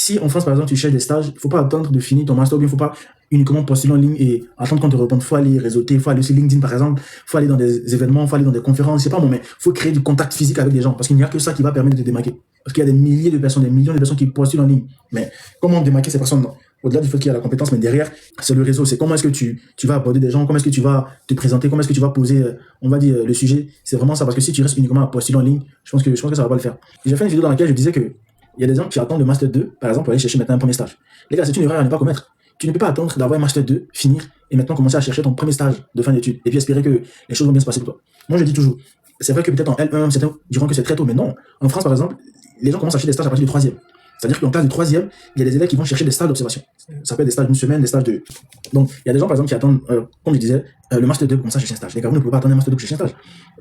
si en France, par exemple, tu cherches des stages, il ne faut pas attendre de finir ton master, ou bien il ne faut pas uniquement postuler en ligne et attendre qu'on te réponde. Il faut aller réseauter, il faut aller sur LinkedIn, par exemple, il faut aller dans des événements, il faut aller dans des conférences, c'est pas bon, mais il faut créer du contact physique avec des gens, parce qu'il n'y a que ça qui va permettre de te démarquer. Parce qu'il y a des milliers de personnes, des millions de personnes qui postulent en ligne. Mais comment démarquer ces personnes? Au-delà du fait qu'il y a la compétence, mais derrière, c'est le réseau. C'est comment est-ce que tu vas aborder des gens, comment est-ce que tu vas te présenter, comment est-ce que tu vas poser, on va dire, le sujet. C'est vraiment ça, parce que si tu restes uniquement à postuler en ligne, je pense que ça va pas le faire. J'ai fait une vidéo dans laquelle je disais que il y a des gens qui attendent le Master 2, par exemple, pour aller chercher maintenant un premier stage. Les gars, c'est une erreur à ne pas commettre. Tu ne peux pas attendre d'avoir un Master 2, finir, et maintenant commencer à chercher ton premier stage de fin d'études, et puis espérer que les choses vont bien se passer pour toi. Moi, je dis toujours, c'est vrai que peut-être en L1, certains diront que c'est très tôt, mais non. En France, par exemple, les gens commencent à chercher des stages à partir du troisième. C'est-à-dire qu'en classe de troisième, il y a des élèves qui vont chercher des stages d'observation. Ça peut être des stages d'une semaine, des stages de... Donc, il y a des gens, par exemple, qui attendent, comme je disais, le Master 2 pour commencer à chercher un stage. Les gars, vous ne pouvez pas attendre un Master 2 pour chercher un stage.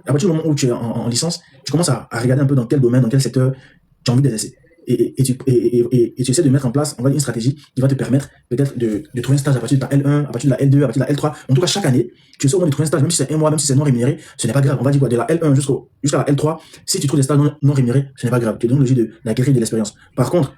À partir du moment où tu es en licence, tu commences à regarder un peu dans quel domaine, dans quel secteur tu as envie d'exercer. Et tu essaies de mettre en place, on va dire, une stratégie qui va te permettre peut-être de trouver un stage à partir de ta L1, à partir de la L2, à partir de la L3. En tout cas, chaque année, tu essaies au moins de trouver un stage, même si c'est un mois, même si c'est non rémunéré, ce n'est pas grave. On va dire quoi, de la L1 jusqu'à la L3, si tu trouves des stages non rémunérés, ce n'est pas grave. Tu es dans l'objet d'acquérir de l'expérience. Par contre,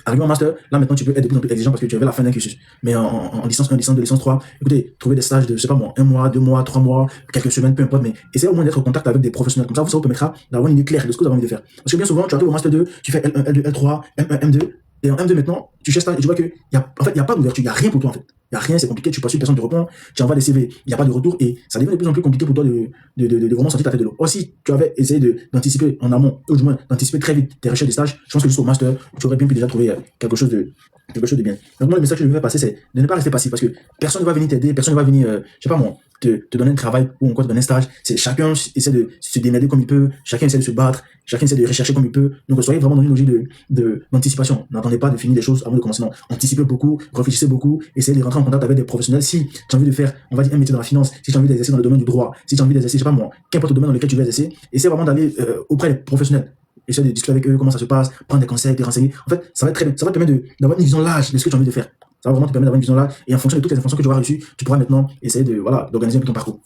arrivé en master, là maintenant tu peux être de plus en plus exigeant parce que tu es vers la fin d'un cursus. Mais en licence 1, licence 2, licence 3, écoutez, trouver des stages de, je sais pas moi, 1 mois, 2 mois, 3 mois, quelques semaines, peu importe, mais essayez au moins d'être en contact avec des professionnels. Comme ça vous permettra d'avoir une idée claire de ce que vous avez envie de faire. Parce que bien souvent, tu arrives au master 2, tu fais L1, L2, L3, M1, M2, et en M2 maintenant, tu cherches stage et tu vois que en fait, il n'y a pas d'ouverture, il n'y a rien pour toi en fait. Il n'y a rien, c'est compliqué, tu postules, personne ne te répond, tu envoies des CV, il n'y a pas de retour et ça devient de plus en plus compliqué pour toi de vraiment sortir ta tête de l'eau. Aussi, tu avais essayé d'anticiper en amont, ou du moins d'anticiper très vite tes recherches de stage, je pense que jusqu'au master, tu aurais bien pu déjà trouver quelque chose de bien. Donc moi, le message que je veux passer, c'est de ne pas rester passif parce que personne ne va venir t'aider, personne ne va venir, je sais pas moi, te donner un travail ou encore te donner un stage. C'est chacun essaie de se démerder comme il peut, chacun essaie de se battre, chacun essaie de rechercher comme il peut. Donc soyez vraiment dans une logique d'anticipation. N'attendez pas de finir les choses avant de commencer. Non, anticipez beaucoup, réfléchissez beaucoup, essayez de rentrer en contact avec des professionnels. Si tu as envie de faire, on va dire, un métier dans la finance, si tu as envie d'exercer dans le domaine du droit, si tu as envie d'exercer, je sais pas moi, qu'importe le domaine dans lequel tu veux exercer, essayez vraiment d'aller auprès des professionnels. Essayer de discuter avec eux, comment ça se passe, prendre des conseils, te renseigner. En fait, ça va être très bien. Ça va te permettre d'avoir une vision large de ce que tu as envie de faire. Ça va vraiment te permettre d'avoir une vision large. Et en fonction de toutes les informations que tu auras reçues, tu pourras maintenant essayer d'organiser un peu ton parcours.